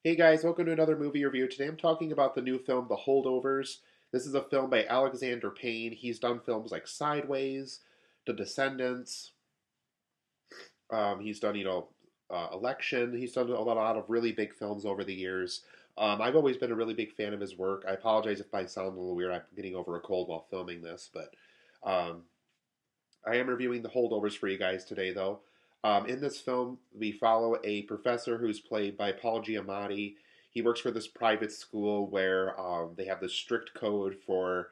Hey guys, welcome to another movie review. Today I'm talking about the new film, The Holdovers. This is a film by Alexander Payne. He's done films like Sideways, The Descendants. He's done, Election. He's done a lot of really big films over the years. I've always been a really big fan of his work. I apologize if I sound a little weird. I'm getting over a cold while filming this, but um, I am reviewing The Holdovers for you guys today, though. In this film, we follow a professor who's played by Paul Giamatti. He works for this private school where they have this strict code for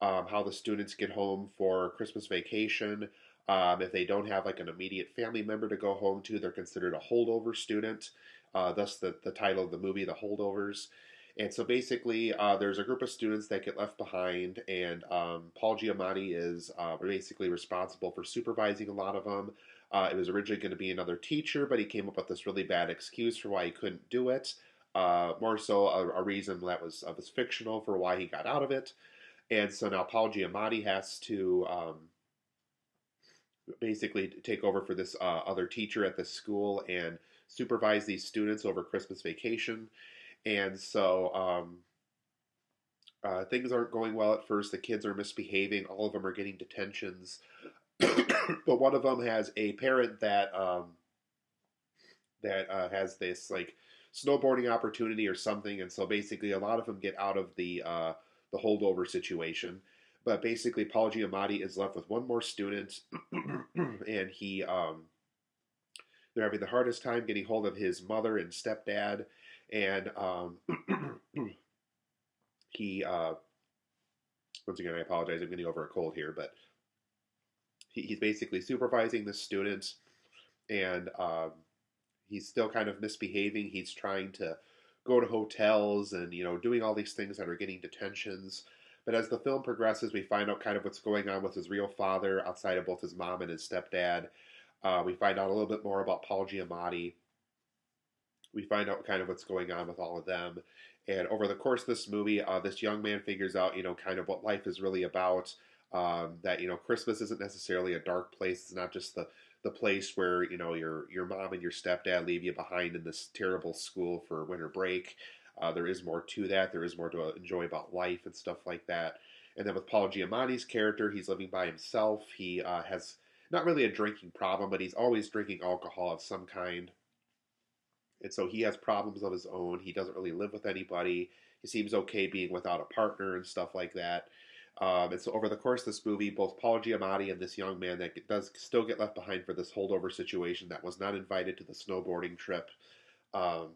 how the students get home for Christmas vacation. If they don't have like an immediate family member to go home to, they're considered a holdover student. Thus, the title of the movie, The Holdovers. And so basically, there's a group of students that get left behind, and Paul Giamatti is basically responsible for supervising a lot of them. It was originally going to be another teacher, but he came up with this really bad excuse for why he couldn't do it. More so, a reason that was fictional for why he got out of it. And so now Paul Giamatti has to basically take over for this other teacher at this school and supervise these students over Christmas vacation. And so things aren't going well at first. The kids are misbehaving. All of them are getting detentions. But one of them has a parent that has this like snowboarding opportunity or something, and so basically a lot of them get out of the holdover situation. But basically, Paul Giamatti is left with one more student, and they're having the hardest time getting hold of his mother and stepdad, and he once again I apologize, I'm getting over a cold here, but he's basically supervising the student, and he's still kind of misbehaving. He's trying to go to hotels and doing all these things that are getting detentions. But as the film progresses, we find out kind of what's going on with his real father outside of both his mom and his stepdad. We find out a little bit more about Paul Giamatti. We find out kind of what's going on with all of them. And over the course of this movie, this young man figures out, kind of what life is really about. That Christmas isn't necessarily a dark place. It's not just the place where your mom and your stepdad leave you behind in this terrible school for winter break. There is more to that. There is more to enjoy about life and stuff like that. And then with Paul Giamatti's character, he's living by himself. He has not really a drinking problem, but he's always drinking alcohol of some kind. And so he has problems of his own. He doesn't really live with anybody. He seems okay being without a partner and stuff like that. And so over the course of this movie, both Paul Giamatti and this young man that does still get left behind for this holdover situation that was not invited to the snowboarding trip, um,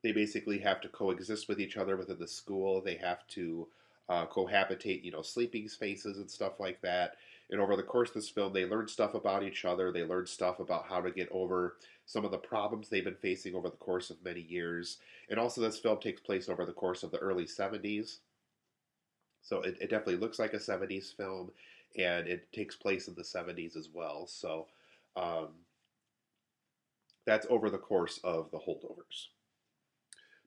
they basically have to coexist with each other within the school. They have to cohabitate, sleeping spaces and stuff like that. And over the course of this film, they learn stuff about each other. They learn stuff about how to get over some of the problems they've been facing over the course of many years. And also, this film takes place over the course of the early 70s. So it definitely looks like a 70s film, and it takes place in the 70s as well. So um, that's over the course of The Holdovers.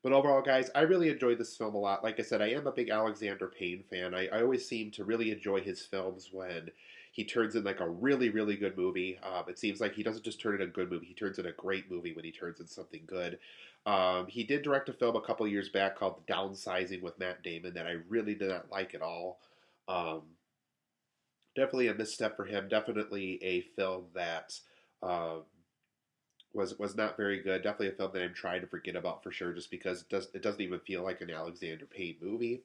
But overall, guys, I really enjoyed this film a lot. Like I said, I am a big Alexander Payne fan. I always seem to really enjoy his films when he turns in like a really, really good movie. It seems like he doesn't just turn in a good movie, he turns in a great movie when he turns in something good. He did direct a film a couple years back called Downsizing with Matt Damon that I really did not like at all. Um, Definitely a misstep for him. Definitely a film that um, was not very good. Definitely a film that I'm trying to forget about for sure, just because it doesn't even feel like an Alexander Payne movie.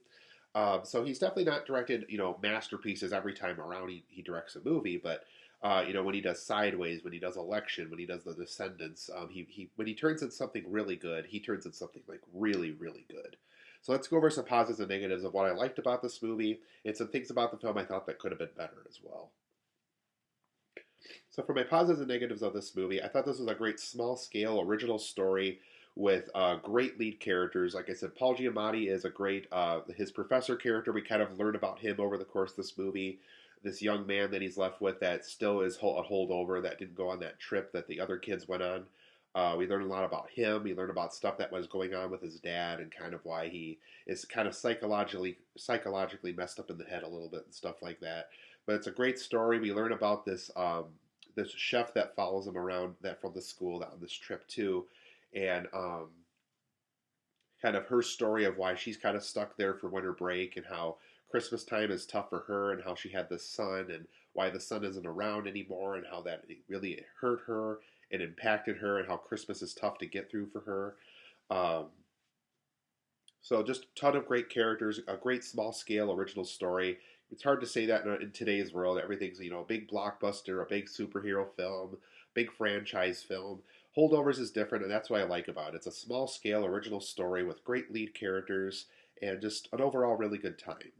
So he's definitely not directed masterpieces every time around he directs a movie, but when he does Sideways, when he does Election, when he does The Descendants, he when he turns in something really good, he turns in something like really really good. So let's go over some positives and negatives of what I liked about this movie and some things about the film I thought that could have been better as well. So, for my positives and negatives of this movie, I thought this was a great small scale original story with great lead characters. Like I said, Paul Giamatti is a great, his professor character. We kind of learn about him over the course of this movie. This young man that he's left with that still is a holdover that didn't go on that trip that the other kids went on. We learn a lot about him. We learn about stuff that was going on with his dad and kind of why he is kind of psychologically messed up in the head a little bit and stuff like that. But it's a great story. We learn about this chef that follows him around that from the school on this trip too, and kind of her story of why she's kind of stuck there for winter break and how Christmas time is tough for her and how she had this son and why the son isn't around anymore and how that really hurt her and impacted her and how Christmas is tough to get through for her. Um, so just a ton of great characters, a great small scale original story. It's hard to say that in today's world. Everything's a big blockbuster, a big superhero film, big franchise film. Holdovers is different, and that's what I like about it. It's a small scale original story with great lead characters and just an overall really good time.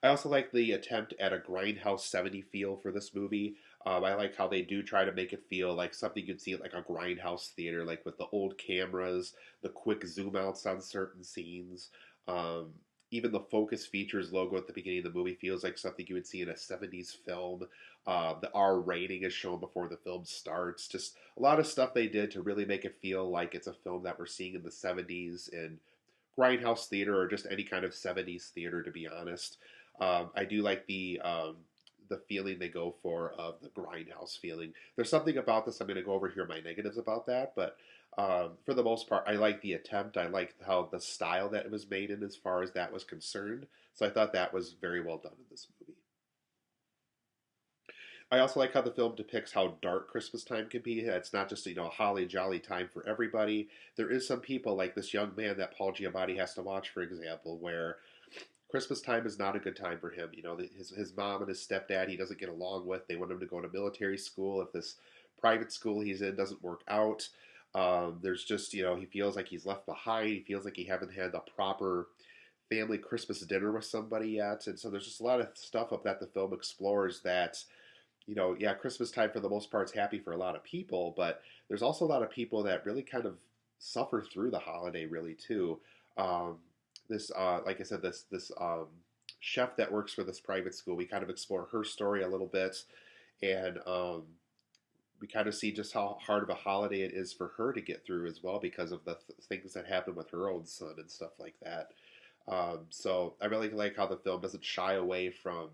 I also like the attempt at a Grindhouse 70 feel for this movie. I like how they do try to make it feel like something you'd see at like a Grindhouse theater, like with the old cameras, the quick zoom outs on certain scenes. Um, Even the Focus Features logo at the beginning of the movie feels like something you would see in a 70s film. The R rating is shown before the film starts. Just a lot of stuff they did to really make it feel like it's a film that we're seeing in the 70s in Grindhouse theater or just any kind of 70s theater, to be honest. I do like the feeling they go for of the Grindhouse feeling. There's something about this. I'm going to go over here my negatives about that, but for the most part, I like the attempt. I like how the style that it was made in, as far as that was concerned. So I thought that was very well done in this movie. I also like how the film depicts how dark Christmas time can be. It's not just a holly jolly time for everybody. There is some people like this young man that Paul Giamatti has to watch, for example, where Christmas time is not a good time for him. His mom and his stepdad he doesn't get along with. They want him to go to military school. If this private school he's in doesn't work out, there's just he feels like he's left behind. He feels like he haven't had the proper family Christmas dinner with somebody yet, and so there's just a lot of stuff up that the film explores that yeah, Christmas time for the most part is happy for a lot of people, but there's also a lot of people that really kind of suffer through the holiday, really too. Um, like I said, this chef that works for this private school, we kind of explore her story a little bit, and we kind of see just how hard of a holiday it is for her to get through as well because of the things that happen with her own son and stuff like that. So I really like how the film doesn't shy away from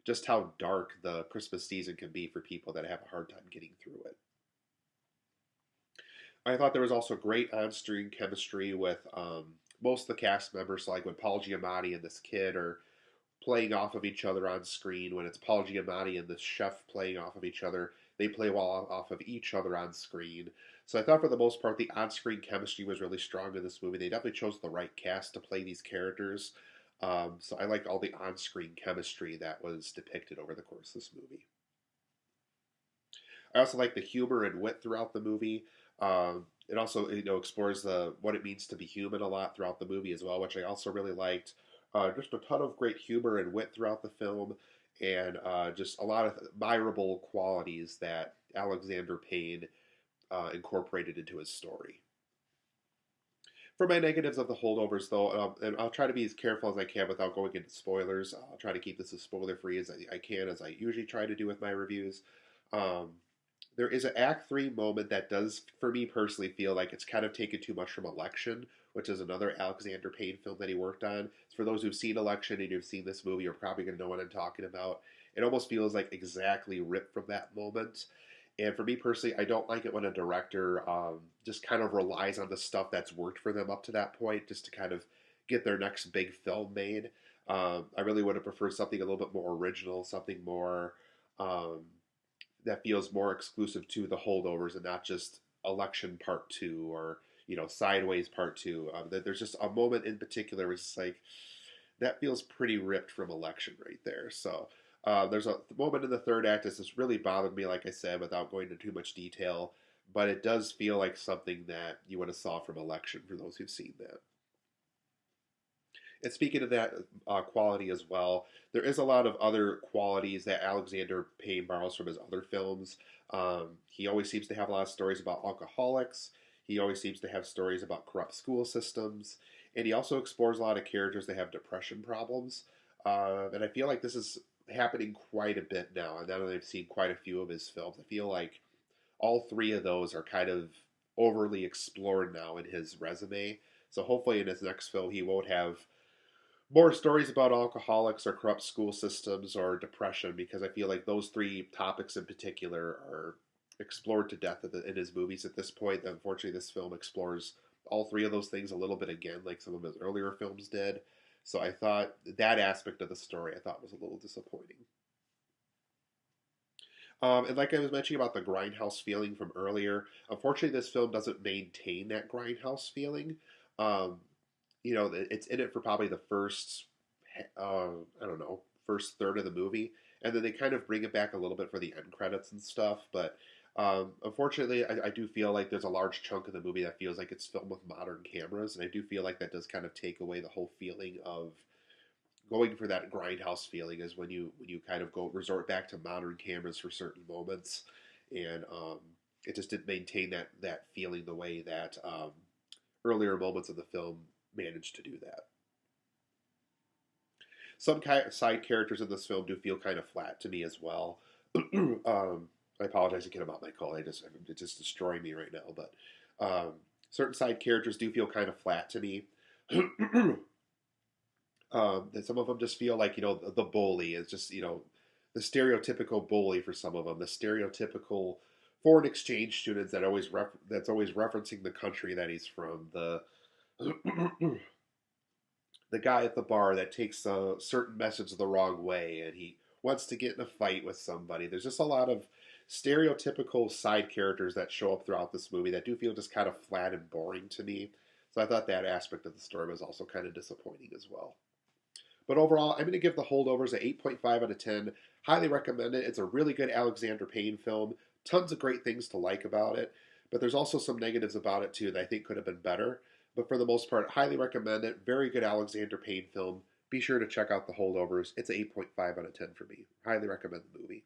just how dark the Christmas season can be for people that have a hard time getting through it. I thought there was also great on-screen chemistry with most of the cast members, like when Paul Giamatti and this kid are playing off of each other on screen. When it's Paul Giamatti and the chef playing off of each other, they play well off of each other on screen. So I thought for the most part the on-screen chemistry was really strong in this movie. They definitely chose the right cast to play these characters. So I liked all the on-screen chemistry that was depicted over the course of this movie. I also like the humor and wit throughout the movie. It also explores the what it means to be human a lot throughout the movie as well, which I also really liked. Just a ton of great humor and wit throughout the film, and just a lot of admirable qualities that Alexander Payne incorporated into his story. For my negatives of the holdovers, though, and I'll try to be as careful as I can without going into spoilers. I'll try to keep this as spoiler free as I can, as I usually try to do with my reviews. Um, there is an Act 3 moment that does, for me personally, feel like it's kind of taken too much from Election, which is another Alexander Payne film that he worked on. For those who've seen Election and you've seen this movie, you're probably going to know what I'm talking about. It almost feels like exactly ripped from that moment. And for me personally, I don't like it when a director just kind of relies on the stuff that's worked for them up to that point just to kind of get their next big film made. I really would have preferred something a little bit more original, something more um, that feels more exclusive to the holdovers and not just Election Part 2 or Sideways Part 2. There's just a moment in particular where it's like that feels pretty ripped from Election right there. So there's a moment in the third act that's just really bothered me, like I said, without going into too much detail. But it does feel like something that you would have saw from Election for those who've seen that. And speaking of that quality as well, there is a lot of other qualities that Alexander Payne borrows from his other films. He always seems to have a lot of stories about alcoholics. He always seems to have stories about corrupt school systems. And he also explores a lot of characters that have depression problems. And I feel like this is happening quite a bit now. And now that I've seen quite a few of his films, I feel like all three of those are kind of overly explored now in his resume. So hopefully in his next film, he won't have more stories about alcoholics or corrupt school systems or depression because I feel like those three topics in particular are explored to death in his movies at this point. Unfortunately, this film explores all three of those things a little bit again, like some of his earlier films did. So I thought that aspect of the story I thought was a little disappointing. And like I was mentioning about the grindhouse feeling from earlier, unfortunately, this film doesn't maintain that grindhouse feeling. Um, it's in it for probably the first, I don't know, first third of the movie, and then they kind of bring it back a little bit for the end credits and stuff. But unfortunately, I do feel like there's a large chunk of the movie that feels like it's filmed with modern cameras, and I do feel like that does kind of take away the whole feeling of going for that grindhouse feeling is when you kind of go resort back to modern cameras for certain moments, and it just didn't maintain that feeling the way that earlier moments of the film managed to do that. Some side characters in this film do feel kind of flat to me as well. I apologize again about my cold. It's just destroying me right now. But certain side characters do feel kind of flat to me. And some of them just feel like the bully is just the stereotypical bully for some of them, the stereotypical foreign exchange students that's always referencing the country that he's from, the the guy at the bar that takes a certain message the wrong way and he wants to get in a fight with somebody. There's just a lot of stereotypical side characters that show up throughout this movie that do feel just kind of flat and boring to me. So I thought that aspect of the story was also kind of disappointing as well. But overall, I'm going to give The Holdovers an 8.5 out of 10. Highly recommend it. It's a really good Alexander Payne film. Tons of great things to like about it. But there's also some negatives about it too that I think could have been better. But for the most part, highly recommend it. Very good Alexander Payne film. Be sure to check out The Holdovers. It's an 8.5 out of 10 for me. Highly recommend the movie.